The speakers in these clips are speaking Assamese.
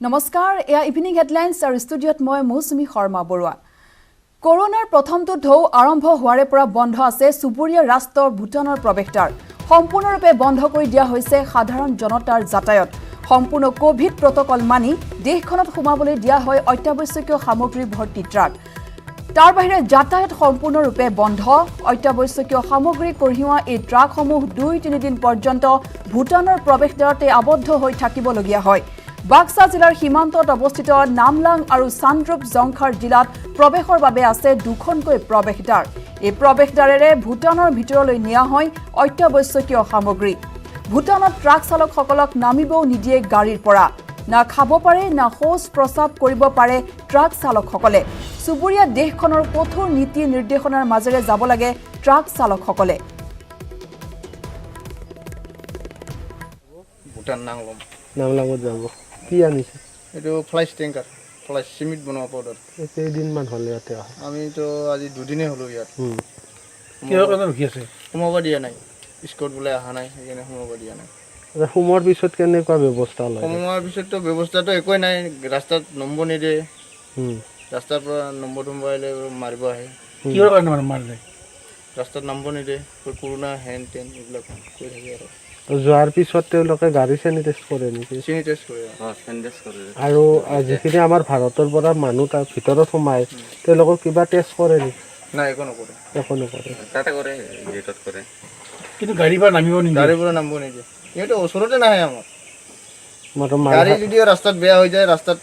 নমস্কাৰ এয়া ইভিনিং হেডলাইন্স আৰু ষ্টুডিঅ'ত মই মৌচুমী শৰ্মা বৰুৱা কৰোনাৰ প্ৰথমটো ঢৌ আৰম্ভ হোৱাৰে পৰা বন্ধ আছে সুবুৰীয়া ৰাষ্ট্ৰ ভূটানৰ প্ৰৱেশদ্বাৰ সম্পূৰ্ণৰূপে বন্ধ কৰি দিয়া হৈছে সাধাৰণ জনতাৰ যাতায়াত সম্পূৰ্ণ কোভিড প্ৰটকল মানি দেশখনত সোমাবলৈ দিয়া হয় অত্যাৱশ্যকীয় সামগ্ৰী ভৰ্তি ট্ৰাক তাৰ বাহিৰে যাতায়াত সম্পূৰ্ণৰূপে বন্ধ অত্যাৱশ্যকীয় সামগ্ৰী কঢ়িওৱা এই ট্ৰাকসমূহ 2-3 দিন পৰ্যন্ত ভূটানৰ প্ৰৱেশদ্বাৰতে আবদ্ধ হৈ থাকিবলগীয়া হয় বাক্সা জিলাৰ সীমান্তত অৱস্থিত নামলাং আৰু চান্দ্ৰুপ জংখাৰ জিলাত প্ৰৱেশৰ বাবে আছে দুখনকৈ প্ৰৱেশদ্বাৰ এই প্ৰৱেশদ্বাৰেৰে ভূটানৰ ভিতৰলৈ নিয়া হয় অত্যাৱশ্যকীয় সামগ্ৰী ভূটানত ট্ৰাক চালকসকলক নামিবও নিদিয়ে গাড়ীৰ পৰা না খাব পাৰে না শৌচ প্ৰস্ৰাৱ কৰিব পাৰে ট্ৰাক চালকসকলে সুবুৰীয়া দেশখনৰ কঠোৰ নীতি নিৰ্দেশনাৰ মাজেৰে যাব লাগে ট্ৰাক চালকসকলে ভূটান নামলাঙত যাব কি আনিছে এইটো ফ্লাইছ টেংকাৰ ফ্লাইছ চিমেণ্ট বনোৱা পাউডাৰ কেইদিনমান হ'লে ইয়াতে আমিতো আজি দুদিনেই হ'লো ইয়াত কিহৰ কাৰণে ৰখি আছে সোমাব দিয়া নাই স্কট বোলে অহা নাই সেইকাৰণে সোমাব দিয়া নাই সোমোৱাৰ পিছত কেনেকুৱা ব্যৱস্থা লয় সোমোৱাৰ পিছততো ব্যৱস্থাটো একোৱে নাই ৰাস্তাত নম্বৰ নিদিয়ে ৰাস্তাৰ পৰা নম্বৰ আহিলে মাৰিব আহে কিহৰ কাৰণে মাৰিলে ৰাস্তাত নম্বৰ নিদিয়ে কৰোণা হেন টেন এইবিলাক কৈ থাকে যোৱাৰ পিছত তেওঁলোকে গাড়ী চেনিটাইজ কৰে নেকি চেনিটাইজ কৰে আৰু যিখিনি আমাৰ ভাৰতৰ পৰা মানুহ তাৰ ভিতৰত সোমায় তেওঁলোকক কিবা টেষ্ট কৰে নেকি নাই একো নকৰে তাতে কৰে গেটত কৰে কিন্তু গাড়ীৰ পৰা নামিব নিদিয়ে গাড়ীৰ পৰা নামিব নিদিয়ে সিহঁতে ওচৰতে নাহে আমাৰ মাত্ৰ গাড়ী যদিও ৰাস্তাত বেয়া হৈ যায় ৰাস্তাত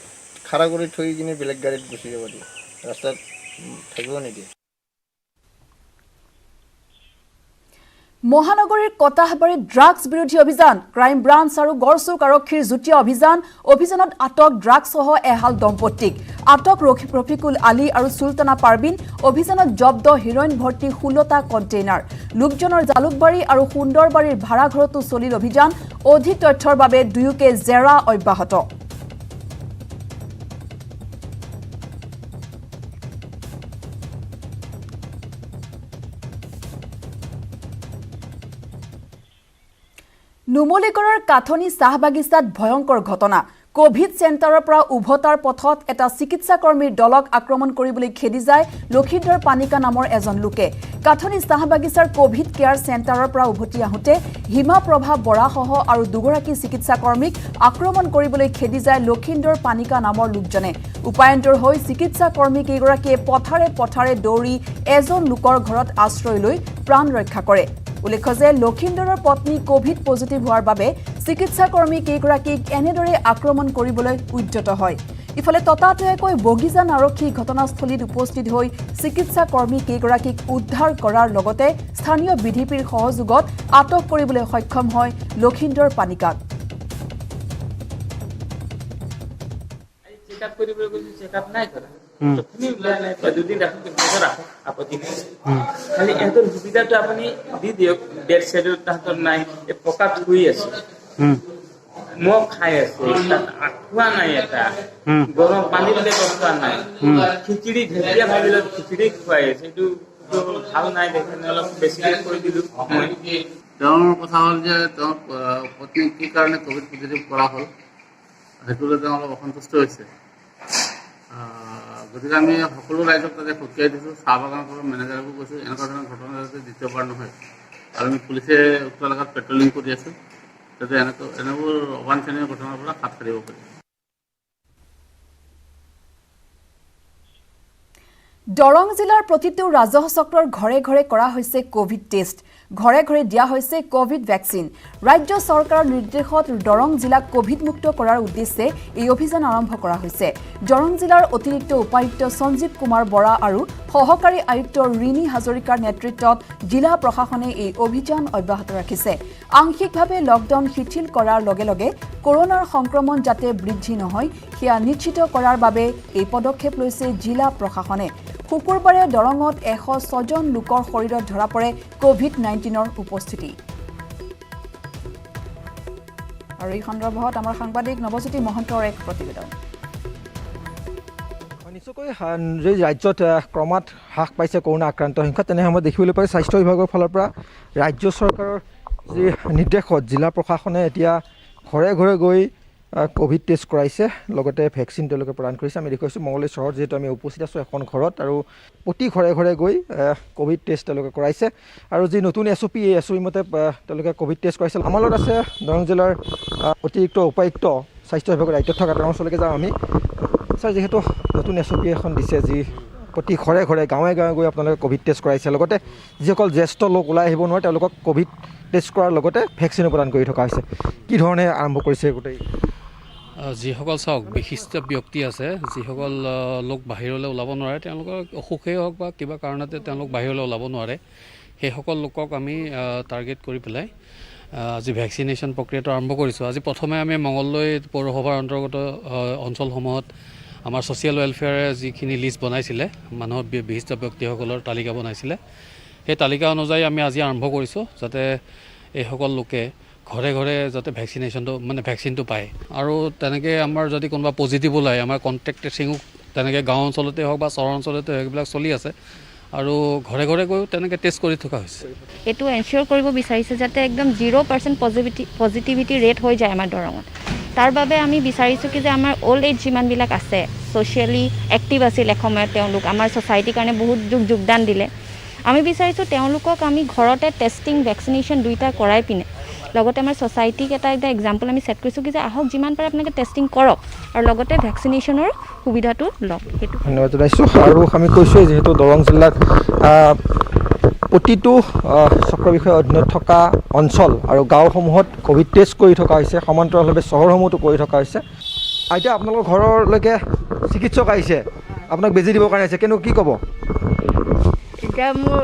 খাৰা কৰি থৈ কিনে বেলেগ গাড়ীত গুচি যাব দিয়ে ৰাস্তাত থাকিব নিদিয়ে মহানগৰীৰ কটাহবাৰীত ড্ৰাগছ বিৰোধী অভিযান ক্ৰাইম ব্ৰাঞ্চ আৰু গড়চুক আৰক্ষীৰ যুটীয়া অভিযানত আটক ড্ৰাগছসহ এহাল দম্পতীক আটক ৰফিকুল আলী আৰু সুলতানা পাৰবিন অভিযানত জব্দ হিৰইন ভৰ্তি 16টা কণ্টেইনাৰ লোকজনৰ জালুকবাৰী আৰু সুন্দৰবাৰীৰ ভাড়াঘৰতো চলিল অভিযান অধিক তথ্যৰ বাবে দুয়োকে জেৰা অব্যাহত নুমলীগড়ৰ কাঠনি চাহ বাগিচাত ভয়ংকৰ ঘটনা কোভিড চেণ্টাৰৰ পৰা উভতাৰ পথত এটা চিকিৎসাকৰ্মীৰ দলক আক্ৰমণ কৰিবলৈ খেদি যায় লক্ষীধৰ পানিকা নামৰ এজন লোকে কাঠনি চাহ বাগিচাৰ কোভিড কেয়াৰ চেণ্টাৰৰ পৰা উভতি আহোঁতে হিমা প্ৰভা বৰাসহ আৰু দুগৰাকী চিকিৎসাকৰ্মীক আক্ৰমণ কৰিবলৈ খেদি যায় লক্ষীধৰ পানিকা নামৰ লোকজনে উপায়ন্তৰ হৈ চিকিৎসাকৰ্মী কেইগৰাকীয়ে পথাৰে দৌৰি এজন লোকৰ ঘৰত আশ্ৰয় লৈ প্ৰাণ ৰক্ষা কৰে উল্লেখ্য যে লক্ষীন্দৰৰ পত্নী কোভিড পজিটিভ হোৱাৰ বাবে চিকিৎসাকৰ্মী কেইগৰাকীক এনেদৰে আক্ৰমণ কৰিবলৈ উদ্যত হয় ইফালে ততাতৈয়াকৈ বগিজান আৰক্ষী ঘটনাস্থলীত উপস্থিত হৈ চিকিৎসাকৰ্মী কেইগৰাকীক উদ্ধাৰ কৰাৰ লগতে স্থানীয় বিধিপীৰ সহযোগত আটক কৰিবলৈ সক্ষম হয় লক্ষীন্দৰ পানিকাক দুদিন রাখো আপত্তি নেই খালি এত সুবিধাটো আপনি দি দিয়ক বেড সাইডত তাহাঁতৰ নাই পকাত শুই আছে মগ খাই আছে খোৱা নাই এটা গৰম পানীৰ ব্যৱস্থা নাই খিচিৰি ঢেকীয়া ভাবিলত খিচিৰি খুৱাই আছে এইটো ভাল নাই দেখে অলপ বেছিকৈ কৈ দিলো মই তেওঁৰ কথা হ'ল যে তেওঁৰ পত্নী কি কাৰণে কোভিড পজিটিভ কৰা হ'ল সেইটোলৈ তেওঁ অলপ অসন্তুষ্ট হৈছে গতিকে আমি সকলো ৰাইজক তাতে সকিয়াই দিছোঁ চাহ বাগানৰ মেনেজাৰকো কৈছোঁ এনেকুৱা ধৰণৰ ঘটনা যাতে দ্বিতীয়বাৰ নহয় আৰু আমি পুলিচে উক্ত এলেকাত পেট্ৰলিং কৰি আছোঁ যাতে এনেবোৰ অবাঞ্ছনীয় ঘটনাৰ পৰা হাত সাৰিব পাৰি দৰং জিলাৰ প্ৰতিটো ৰাজহ চক্ৰৰ ঘৰে ঘৰে কৰা হৈছে কোভিড টেষ্ট ঘৰে ঘৰে দিয়া হৈছে কোভিড ভ্যাকচিন ৰাজ্য চৰকাৰৰ নিৰ্দেশত দৰং জিলাক কোভিড মুক্ত কৰাৰ উদ্দেশ্যে এই অভিযান আৰম্ভ কৰা হৈছে দৰং জিলাৰ অতিৰিক্ত উপায়ুক্ত সঞ্জীৱ কুমাৰ বৰা আৰু সহকাৰী আয়ুক্ত ৰিনী হাজৰিকাৰ নেতৃত্বত জিলা প্ৰশাসনে এই অভিযান অব্যাহত ৰাখিছে আংশিকভাৱে লকডাউন শিথিল কৰাৰ লগে লগে কৰোনাৰ সংক্ৰমণ যাতে বৃদ্ধি নহয় সেয়া নিশ্চিত কৰাৰ বাবে এই পদক্ষেপ লৈছে জিলা প্ৰশাসনে শুকুৰবাৰে দৰঙত 106 জন লোকৰ শৰীৰত ধৰা পৰে কোভিড-19ৰ উপস্থিতি আৰু এই সন্দৰ্ভত আমাৰ সাংবাদিক নৱজ্যোতি মহন্তৰ এক প্ৰতিবেদন নিশ্চয়কৈ ৰাজ্যত ক্ৰমাৎ হ্ৰাস পাইছে কৰোনা আক্ৰান্ত সংখ্যা তেনে সময়ত দেখিবলৈ পাই স্বাস্থ্য বিভাগৰ ফালৰ পৰা ৰাজ্য চৰকাৰৰ যি নিৰ্দেশত জিলা প্ৰশাসনে এতিয়া ঘৰে ঘৰে গৈ কোভিড টেষ্ট কৰাইছে লগতে ভেকচিন তেওঁলোকে প্ৰদান কৰিছে আমি দেখুৱাইছোঁ মঙলদৈ চহৰত যিহেতু আমি উপস্থিত আছোঁ এখন ঘৰত আৰু প্ৰতি ঘৰে ঘৰে গৈ কোভিড টেষ্ট তেওঁলোকে কৰাইছে আৰু যি নতুন SOP এই SOP মতে তেওঁলোকে কোভিড টেষ্ট কৰাইছিল আমাৰ লগত আছে দৰং জিলাৰ অতিৰিক্ত উপায়ুক্ত স্বাস্থ্য বিভাগৰ দায়িত্বত থকা তেওঁৰ ওচৰলৈকে যাওঁ আমি ছাৰ যিহেতু নতুন SOP এখন দিছে যি প্ৰতি ঘৰে ঘৰে গাঁৱে গাঁৱে গৈ আপোনালোকে কোভিড টেষ্ট কৰাইছে লগতে যিসকল জ্যেষ্ঠ লোক ওলাই আহিব নোৱাৰে তেওঁলোকক কোভিড টেষ্ট কৰাৰ লগতে ভেকচিনো প্ৰদান কৰি থকা হৈছে কি ধৰণে আৰম্ভ কৰিছে গোটেই যিসকল চাওক বিশিষ্ট ব্যক্তি আছে যিসকল লোক বাহিৰলৈ ওলাব নোৱাৰে তেওঁলোকৰ অসুখেই হওক বা কিবা কাৰণতে তেওঁলোক বাহিৰলৈ ওলাব নোৱাৰে সেইসকল লোকক আমি টাৰ্গেট কৰি পেলাই আজি ভেকচিনেশ্যন প্ৰক্ৰিয়াটো আৰম্ভ কৰিছোঁ আজি প্ৰথমে আমি মঙলদৈ পৌৰসভাৰ অন্তৰ্গত অঞ্চলসমূহত আমাৰ ছ'চিয়েল ৱেলফেয়াৰে যিখিনি লিষ্ট বনাইছিলে মানুহৰ বিশিষ্ট ব্যক্তিসকলৰ তালিকা বনাইছিলে সেই তালিকা অনুযায়ী আমি আজি আৰম্ভ কৰিছোঁ যাতে এইসকল লোকে ঘৰে ঘৰে যাতে ভেকচিনটো পায় আৰু তেনেকৈ আমাৰ যদি কোনোবা পজিটিভ ওলায় আমাৰ কণ্টেক্ট ট্ৰেচিঙো তেনেকৈ গাঁও অঞ্চলতে হওক বা চহৰ অঞ্চলতে সেইবিলাক চলি আছে আৰু ঘৰে ঘৰে গৈও তেনেকৈ টেষ্ট কৰি থকা হৈছে এইটো এনচিয়ৰ কৰিব বিচাৰিছে যাতে একদম 0% পজিটিভিটি ৰেট হৈ যায় আমাৰ দৰঙত তাৰ বাবে আমি বিচাৰিছোঁ কি যে আমাৰ অল্ড এজ যিমানবিলাক আছে ছ'চিয়েলি এক্টিভ আছিল এসময়ত তেওঁলোক আমাৰ ছ'চাইটিৰ কাৰণে বহুত যোগদান দিলে আমি বিচাৰিছোঁ তেওঁলোকক আমি ঘৰতে টেষ্টিং ভেকচিনেশ্যন দুইটা কৰাই পিনে লগতে আমাৰ ছ'চাইটিক এটা এক্সাম্পল আমি ছেট কৰিছোঁ কি যে আহক যিমান পাৰে আপোনালোকে টেষ্টিং কৰক আৰু লগতে ভেকচিনেশ্যনৰ সুবিধাটো লওক সেইটো ধন্যবাদ জনাইছোঁ আৰু আমি কৈছোঁ যিহেতু দৰং জিলাত প্ৰতিটো চক্ৰ বিষয়াৰ অধীনত থকা অঞ্চল আৰু গাঁওসমূহত কোভিড টেষ্ট কৰি থকা হৈছে সমান্তৰালভাৱে চহৰসমূহতো কৰি থকা হৈছে এতিয়া আপোনালোকৰ ঘৰলৈকে চিকিৎসক আহিছে আপোনাক বেজি দিবৰ কাৰণে আহিছে কিন্তু কি ক'ব এতিয়া মোৰ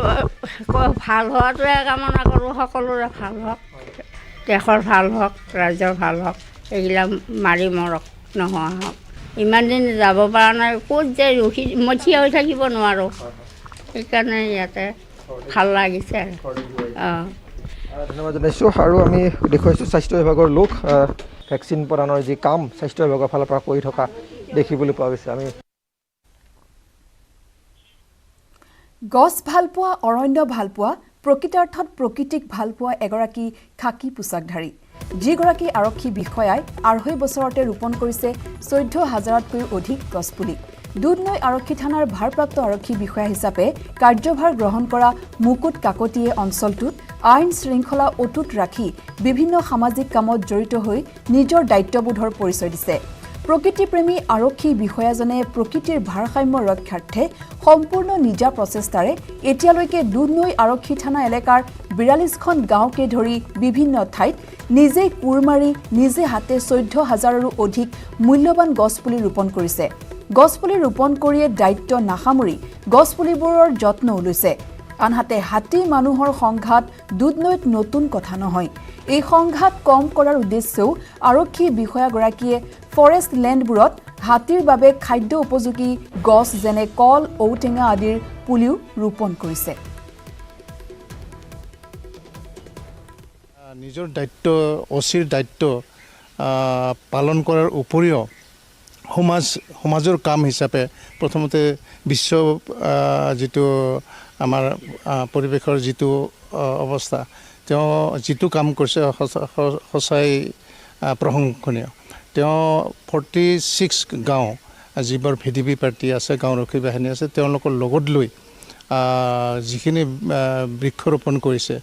ভাল হোৱাটোৱে কামনা কৰোঁ সকলোৰে ভাল হওক দেশৰ ভাল হওক ৰাজ্যৰ ভাল হওক এইবিলাক মাৰি মৰক নোহোৱা হওক ইমান দিন যাব পৰা নাই ক'ত যে মই থিয় হৈ থাকিব নোৱাৰোঁ সেইকাৰণে ইয়াতে ভাল লাগিছে আৰু ধন্যবাদ জনাইছোঁ আৰু আমি দেখুৱাইছোঁ স্বাস্থ্য বিভাগৰ লোক ভেকচিন প্ৰদানৰ যি কাম স্বাস্থ্য বিভাগৰ ফালৰ পৰা কৰি থকা দেখিবলৈ পোৱা গৈছে আমি গছ ভালপোৱা অৰণ্য ভালপোৱা প্ৰকৃতাৰ্থত প্ৰকৃতিক ভালপোৱা এগৰাকী খাকী পোছাকধাৰী যিগৰাকী আৰক্ষী বিষয়াই ২.৫ বছৰতে ৰোপণ কৰিছে ১৪,০০০তকৈও অধিক গছপুলি দুধনৈ আৰক্ষী থানাৰ ভাৰপ্ৰাপ্ত আৰক্ষী বিষয়া হিচাপে কাৰ্যভাৰ গ্ৰহণ কৰা মুকুট কাকতিয়ে অঞ্চলটোত আইন শৃংখলা অটুট ৰাখি বিভিন্ন সামাজিক কামত জড়িত হৈ নিজৰ দায়িত্ববোধৰ পৰিচয় দিছে প্ৰকৃতিপ্ৰেমী আৰক্ষী বিষয়াজনে প্ৰকৃতিৰ ভাৰসাম্য ৰক্ষাৰ্থে সম্পূৰ্ণ নিজা প্ৰচেষ্টাৰে এতিয়ালৈকে দুধনৈ আৰক্ষী থানা এলেকাৰ ৪২খন গাঁৱকে ধৰি বিভিন্ন ঠাইত নিজেই কোৰ মাৰি নিজে হাতে ১৪,০০০ৰো অধিক মূল্যৱান গছপুলি ৰোপণ কৰিছে গছপুলি ৰোপণ কৰিয়ে দায়িত্ব নাসামৰি গছপুলিবোৰৰ যত্নও লৈছে আনহাতে হাতী মানুহৰ সংঘাত দুধনৈত নতুন কথা নহয় এই সংঘাত কম কৰাৰ উদ্দেশ্যেও আৰক্ষী বিষয়াগৰাকীয়ে ফৰেষ্ট লেণ্ডবোৰত হাতীৰ বাবে খাদ্য উপযোগী গছ যেনে কল ঔটেঙা আদিৰ পুলিও ৰোপণ কৰিছে নিজৰ দায়িত্ব অচিৰ দায়িত্ব পালন কৰাৰ উপৰিও সমাজৰ কাম হিচাপে প্ৰথমতে বিশ্ব যিটো আমাৰ পৰিৱেশৰ যিটো অৱস্থা তেওঁ যিটো কাম কৰিছে সঁচাই প্ৰশংসনীয় তেওঁ 46 গাঁও যিবোৰ VDP পাৰ্টি আছে গাঁওৰক্ষী বাহিনী আছে তেওঁলোকৰ লগত লৈ যিখিনি বৃক্ষৰোপণ কৰিছে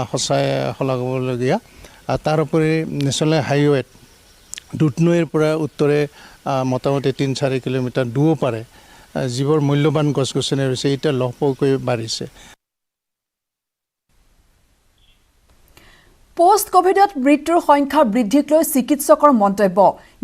সঁচাই শলাগিবলগীয়া তাৰোপৰি নেশ্যনেল হাইৱেত দুধনৈৰ পৰা উত্তৰে মোটামুটি ৩-৪ কিলোমিটাৰ দূৰ পাৰে যিবোৰ মূল্যৱান গছ গছনি ৰৈছে এতিয়া লহপহকৈ বাঢ়িছে পোষ্ট কোভিডত মৃত্যুৰ সংখ্যা বৃদ্ধিক লৈ চিকিৎসকৰ মন্তব্য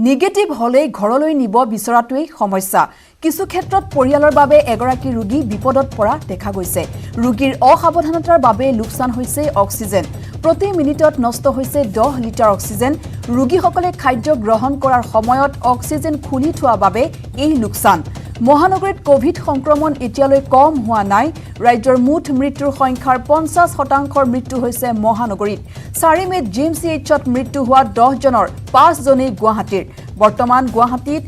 নিগেটিভ হলেই ঘৰলৈ নিব বিচৰাটোৱেই সমস্যা কিছু ক্ষেত্ৰত পৰিয়ালৰ বাবে এগৰাকী ৰোগী বিপদত পৰা দেখা গৈছে ৰোগীৰ অসাৱধানতাৰ বাবে লোকচান হৈছে অক্সিজেন প্ৰতি মিনিটত নষ্ট হৈছে 10 লিটাৰ অক্সিজেন ৰোগীসকলে খাদ্য গ্ৰহণ কৰাৰ সময়ত অক্সিজেন খুলি থোৱা বাবে এই লোকচান মহানগৰীত কোভিড সংক্ৰমণ এতিয়ালৈ কম হোৱা নাই ৰাজ্যৰ মুঠ মৃত্যুৰ সংখ্যাৰ 50% মৃত্যু হৈছে মহানগৰীত 4 মেত জিএমচিএইচত মৃত্যু হোৱা 10 জনৰ 5 জনেই গুৱাহাটীৰ বৰ্তমান গুৱাহাটীত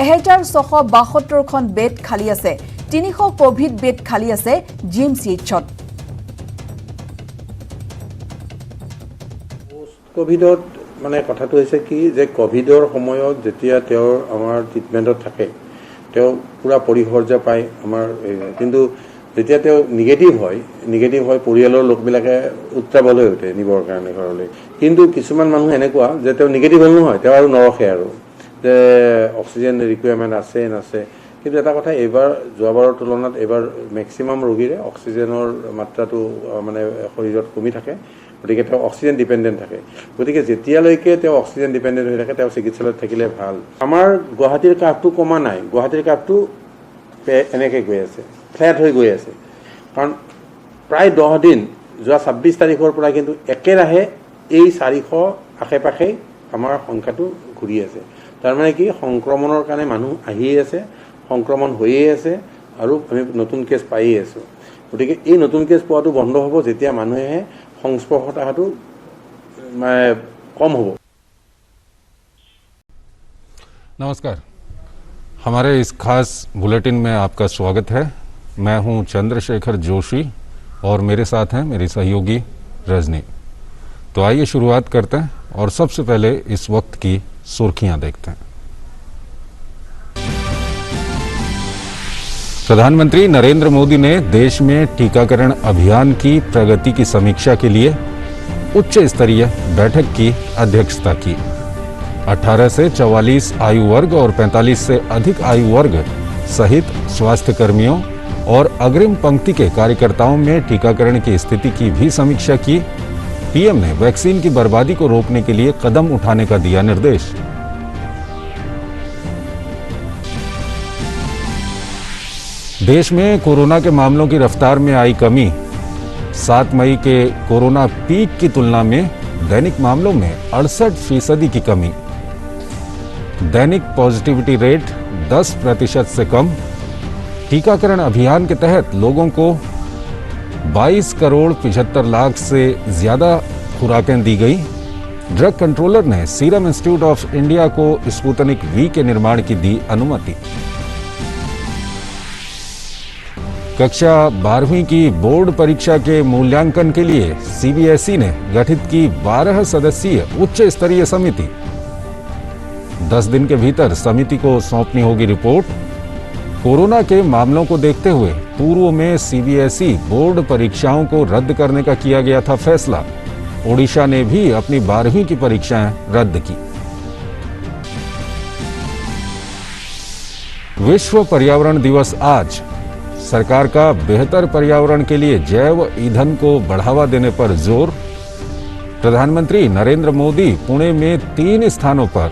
1672খন বেড খালী আছে 300 কোভিড বেড খালী আছে জিএমচিএইচত কোভিডত মানে কথাটো হৈছে কি যে কোভিডৰ সময়ত যেতিয়া তেওঁৰ আমাৰ ট্ৰিটমেণ্টত থাকে তেওঁ পুৰা পৰিচৰ্যা পায় আমাৰ, কিন্তু যেতিয়া তেওঁ নিগেটিভ হয় পৰিয়ালৰ লোকবিলাকে উত্ৰাৱল হৈ উঠে নিবৰ কাৰণে ঘৰলৈ। কিন্তু কিছুমান মানুহ এনেকুৱা যে তেওঁ নিগেটিভ হ'ল নহয়, তেওঁ আৰু নৰখে আৰু যে অক্সিজেন ৰিকুৱাৰমেণ্ট আছে নাছে। কিন্তু এটা কথা, এইবাৰ যোৱাবাৰৰ তুলনাত এইবাৰ মেক্সিমাম ৰোগীৰে অক্সিজেনৰ মাত্ৰাটো মানে শৰীৰত কমি থাকে, গতিকে তেওঁ অক্সিজেন ডিপেণ্ডেণ্ট থাকে। গতিকে যেতিয়ালৈকে তেওঁ অক্সিজেন ডিপেণ্ডেণ্ট হৈ থাকে তেওঁ চিকিৎসালয়ত থাকিলে ভাল। আমাৰ গুৱাহাটীৰ কাৰ্ভটো কমা নাই, গুৱাহাটীৰ কাৰ্ভটো এনেকৈ গৈ আছে, ফ্লেট হৈ গৈ আছে। কাৰণ প্ৰায় 10 দিন যোৱা 26 তাৰিখৰ পৰা কিন্তু একেৰাহে এই 400 আশে-পাশে আমাৰ সংখ্যাটো ঘূৰি আছে। তাৰমানে কি সংক্ৰমণৰ কাৰণে মানুহ আহিয়ে আছে, সংক্ৰমণ হৈয়ে আছে আৰু আমি নতুন কেছ পাইয়ে আছোঁ। গতিকে এই নতুন কেছ পোৱাটো বন্ধ হ'ব যেতিয়া মানুহে সংস্পৰ্শত অহাটো কম হ'ব। नमस्कार, हमारे इस खास बुलेटिन में आपका स्वागत है। मैं हूं चंद्रशेखर जोशी और मेरे साथ हैं मेरी सहयोगी रजनी। तो आइए शुरुआत करते हैं और सबसे पहले इस वक्त की सुर्खियां देखते हैं। प्रधानमंत्री नरेंद्र मोदी ने देश में टीकाकरण अभियान की प्रगति की समीक्षा के लिए उच्च स्तरीय बैठक की अध्यक्षता की। 18 से 44 आयु वर्ग और 45 से अधिक आयु वर्ग सहित स्वास्थ्य कर्मियों और अग्रिम पंक्ति के कार्यकर्ताओं में टीकाकरण की स्थिति की भी समीक्षा की। पीएम ने वैक्सीन की बर्बादी को रोकने के लिए कदम उठाने का दिया निर्देश। देश में कोरोना के मामलों की रफ्तार में आई कमी। 7 मई के कोरोना पीक की तुलना में दैनिक मामलों में 68% की कमी। दैनिक पॉजिटिविटी रेट 10% से कम। टीकाकरण अभियान के तहत लोगों को 22 करोड़ 75 लाख से ज्यादा खुराकें दी गई। ड्रग कंट्रोलर ने सीरम इंस्टीट्यूट ऑफ इंडिया को स्पुतनिक वी के निर्माण की दी अनुमति। कक्षा 12वीं की बोर्ड परीक्षा के मूल्यांकन के लिए सीबीएसई ने गठित की 12 सदस्यीय उच्च स्तरीय समिति। 10 दिन के भीतर समिति को सौंपनी होगी रिपोर्ट। कोरोना के मामलों को देखते हुए पूर्व में सीबीएसई बोर्ड परीक्षाओं को रद्द करने का किया गया था फैसला। ओडिशा ने भी अपनी 12वीं की परीक्षाएं रद्द की। विश्व पर्यावरण दिवस आज। सरकार का बेहतर पर्यावरण के लिए जैव ईंधन को बढ़ावा देने पर जोर। प्रधानमंत्री नरेंद्र मोदी पुणे में 3 स्थानों पर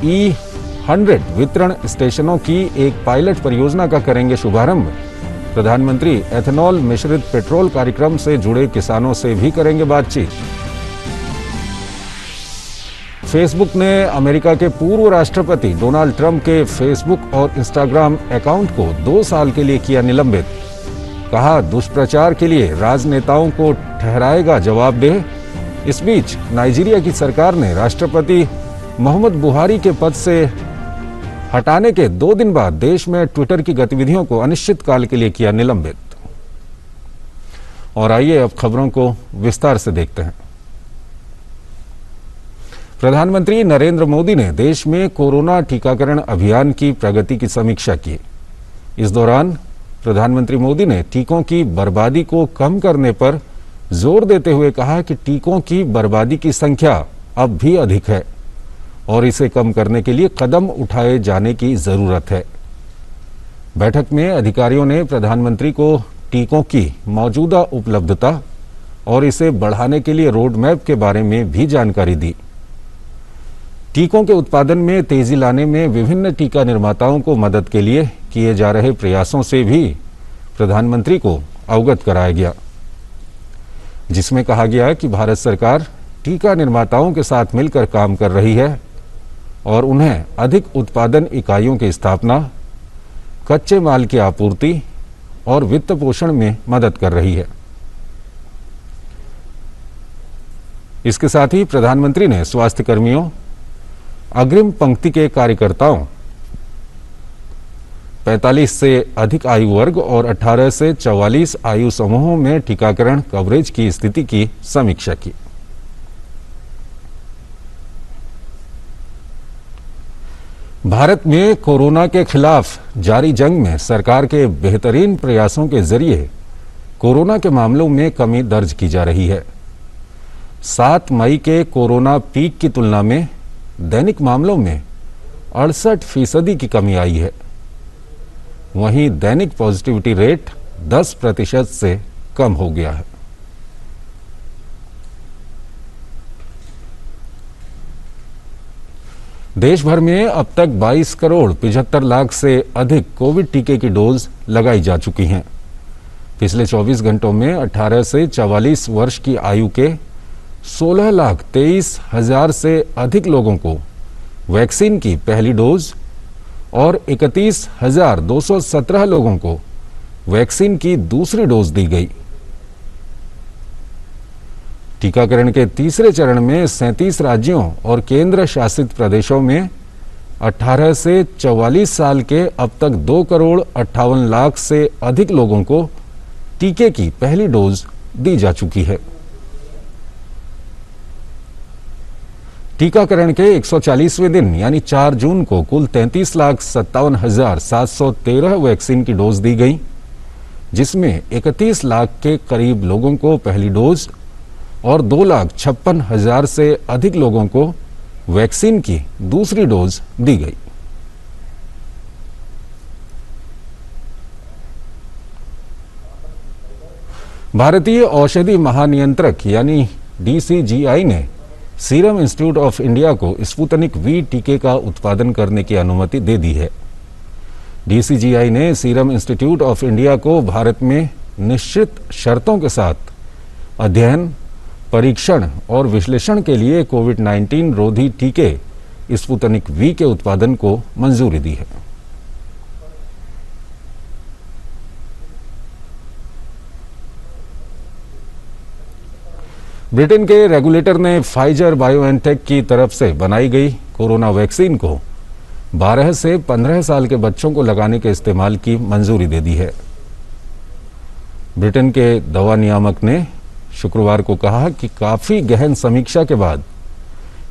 E100 वितरण स्टेशनों की एक पायलट परियोजना का करेंगे शुभारंभ। प्रधानमंत्री एथेनॉल मिश्रित पेट्रोल कार्यक्रम से जुड़े किसानों से भी करेंगे बातचीत। फेसबुक ने अमेरिका के पूर्व राष्ट्रपति डोनाल्ड ट्रंप के फेसबुक और इंस्टाग्राम अकाउंट को 2 साल के लिए किया निलंबित। कहा दुष्प्रचार के लिए राजनेताओं को ठहराएगा जवाबदेह। इस बीच नाइजीरिया की सरकार ने राष्ट्रपति मोहम्मद बुहारी के पद से हटाने के 2 दिन बाद देश में ट्विटर की गतिविधियों को अनिश्चितकाल के लिए किया निलंबित। और आइए अब खबरों को विस्तार से देखते हैं। प्रधानमंत्री नरेंद्र मोदी ने देश में कोरोना टीकाकरण अभियान की प्रगति की समीक्षा की। इस दौरान प्रधानमंत्री मोदी ने टीकों की बर्बादी को कम करने पर जोर देते हुए कहा कि टीकों की बर्बादी की संख्या अब भी अधिक है और इसे कम करने के लिए कदम उठाए जाने की जरूरत है। बैठक में अधिकारियों ने प्रधानमंत्री को टीकों की मौजूदा उपलब्धता और इसे बढ़ाने के लिए रोड मैप के बारे में भी जानकारी दी। टीकों के उत्पादन में तेजी लाने में विभिन्न टीका निर्माताओं को मदद के लिए किए जा रहे प्रयासों से भी प्रधानमंत्री को अवगत कराया गया, जिसमें कहा गया कि भारत सरकार टीका निर्माताओं के साथ मिलकर काम कर रही है और उन्हें अधिक उत्पादन इकाइयों की स्थापना, कच्चे माल की आपूर्ति और वित्त पोषण में मदद कर रही है। इसके साथ ही प्रधानमंत्री ने स्वास्थ्य कर्मियों, अग्रिम पंक्ति के कार्यकर्ताओं, 45 से अधिक आयु वर्ग और 18 से 44 आयु समूहों में टीकाकरण कवरेज की स्थिति की समीक्षा की। भारत में कोरोना के खिलाफ जारी जंग में सरकार के बेहतरीन प्रयासों के जरिए कोरोना के मामलों में कमी दर्ज की जा रही है। 7 मई के कोरोना पीक की तुलना में दैनिक मामलों में 68% की कमी आई है। वहीं दैनिक पॉजिटिविटी रेट 10% से कम हो गया है। देश भर में अब तक 22 करोड़ 75 लाख से अधिक कोविड टीके की डोज लगाई जा चुकी हैं। पिछले 24 घंटों में 18 से 44 वर्ष की आयु के 16,23,000 से अधिक लोगों को वैक्सीन की पहली डोज और 31,217 लोगों को वैक्सीन की दूसरी डोज दी गई। टीकाकरण के तीसरे चरण में 37 राज्यों और केंद्र शासित प्रदेशों में 18 से 44 साल के अब तक 2 करोड़ 58 लाख से अधिक लोगों को टीके की पहली डोज दी जा चुकी है। टीकाकरण के 140वें दिन यानी 4 जून को कुल 33,57,713 वैक्सीन की डोज दी गई, जिसमें 31 लाख के करीब लोगों को पहली डोज और 2,56,000 से अधिक लोगों को वैक्सीन की दूसरी डोज दी गई। भारतीय औषधि महानियंत्रक यानी DCGI ने सीरम इंस्टीट्यूट ऑफ इंडिया को स्पुतनिक V टीके का उत्पादन करने की अनुमति दे दी है। DCGI ने सीरम इंस्टीट्यूट ऑफ इंडिया को भारत में निश्चित शर्तों के साथ अध्ययन, परीक्षण और विश्लेषण के लिए कोविड-19 रोधी टीके स्पुतनिक V के उत्पादन को मंजूरी दी है। ब्रिटेन के रेगुलेटर ने फाइजर बायोएनटेक की तरफ से बनाई गई कोरोना वैक्सीन को 12 से 15 साल के बच्चों को लगाने के इस्तेमाल की मंजूरी दे दी है। ब्रिटेन के दवा नियामक ने शुक्रवार को कहा कि काफी गहन समीक्षा के बाद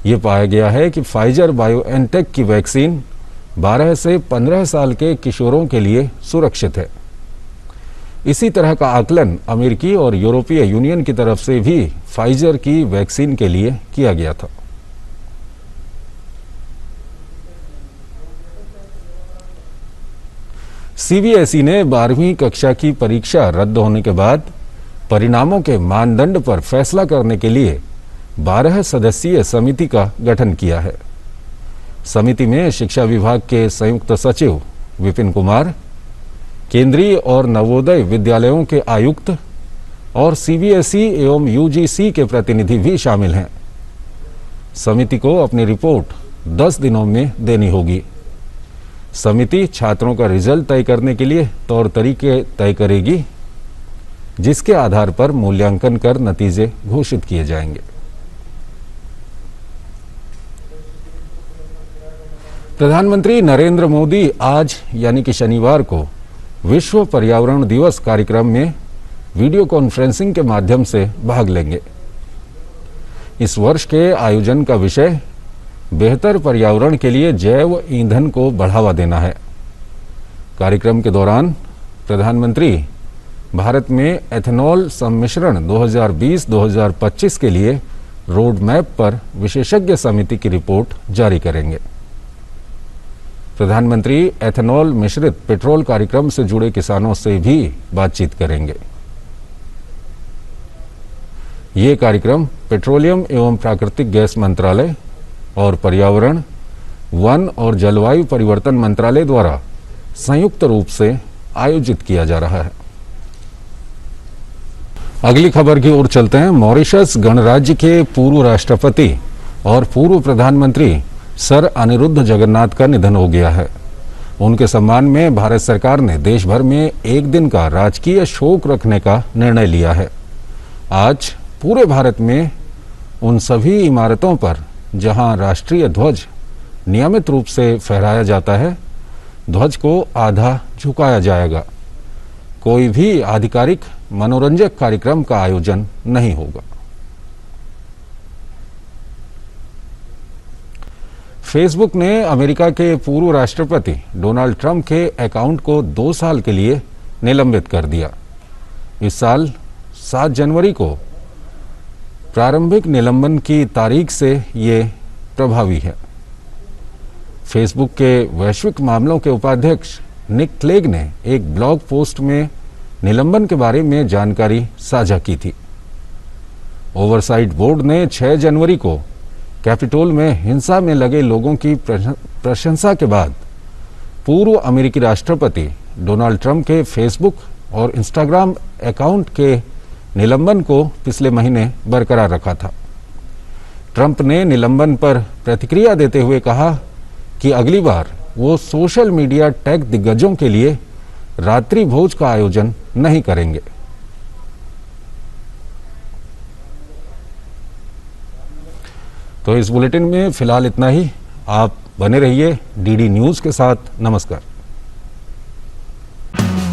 यह पाया गया है कि फाइजर बायोएनटेक की वैक्सीन 12 से 15 साल के किशोरों के लिए सुरक्षित है। इसी तरह का आकलन अमेरिकी और यूरोपीय यूनियन की तरफ से भी फाइजर की वैक्सीन के लिए किया गया था। CBSE ने 12वीं कक्षा की परीक्षा रद्द होने के बाद परिणामों के मानदंड पर फैसला करने के लिए 12 सदस्यीय समिति का गठन किया है। समिति में शिक्षा विभाग के संयुक्त सचिव विपिन कुमार, केंद्रीय और नवोदय विद्यालयों के आयुक्त और CBSE एवं UGC के प्रतिनिधि भी शामिल हैं। समिति को अपनी रिपोर्ट 10 दिनों में देनी होगी। समिति छात्रों का रिजल्ट तय करने के लिए तौर तरीके तय करेगी, जिसके आधार पर मूल्यांकन कर नतीजे घोषित किए जाएंगे। प्रधानमंत्री नरेंद्र मोदी आज यानी कि शनिवार को विश्व पर्यावरण दिवस कार्यक्रम में वीडियो कॉन्फ्रेंसिंग के माध्यम से भाग लेंगे। इस वर्ष के आयोजन का विषय बेहतर पर्यावरण के लिए जैव ईंधन को बढ़ावा देना है। कार्यक्रम के दौरान प्रधानमंत्री भारत में एथेनॉल सम्मिश्रण 2020-2025 के लिए रोड मैप पर विशेषज्ञ समिति की रिपोर्ट जारी करेंगे। प्रधानमंत्री एथेनॉल मिश्रित पेट्रोल कार्यक्रम से जुड़े किसानों से भी बातचीत करेंगे। ये कार्यक्रम पेट्रोलियम एवं प्राकृतिक गैस मंत्रालय और पर्यावरण, वन और जलवायु परिवर्तन मंत्रालय द्वारा संयुक्त रूप से आयोजित किया जा रहा है। अगली खबर की ओर चलते हैं। मॉरिशस गणराज्य के पूर्व राष्ट्रपति और पूर्व प्रधानमंत्री सर अनिरुद्ध जगन्नाथ का निधन हो गया है। उनके सम्मान में भारत सरकार ने देश भर में एक दिन का राजकीय शोक रखने का निर्णय लिया है। आज पूरे भारत में उन सभी इमारतों पर जहां राष्ट्रीय ध्वज नियमित रूप से फहराया जाता है, ध्वज को आधा झुकाया जाएगा। कोई भी आधिकारिक मनोरंजक कार्यक्रम का आयोजन नहीं होगा। फेसबुक ने अमेरिका के पूर्व राष्ट्रपति डोनाल्ड ट्रंप के अकाउंट को 2 साल के लिए निलंबित कर दिया। इस साल 7 जनवरी को प्रारंभिक निलंबन की तारीख से ये प्रभावी है। फेसबुक के वैश्विक मामलों के उपाध्यक्ष निक क्लेग ने एक ब्लॉग पोस्ट में निलंबन के बारे में जानकारी साझा की थी। ओवरसाइट बोर्ड ने 6 जनवरी को कैपिटोल में हिंसा में लगे लोगों की प्रशंसा के बाद पूर्व अमेरिकी राष्ट्रपति डोनाल्ड ट्रंप के फेसबुक और इंस्टाग्राम अकाउंट के निलंबन को पिछले महीने बरकरार रखा था। ट्रंप ने निलंबन पर प्रतिक्रिया देते हुए कहा कि अगली बार वो सोशल मीडिया टेक दिग्गजों के लिए रात्रि भोज का आयोजन नहीं करेंगे। तो इस बुलेटिन में फिलहाल इतना ही। आप बने रहिए डीडी न्यूज़ के साथ। नमस्कार।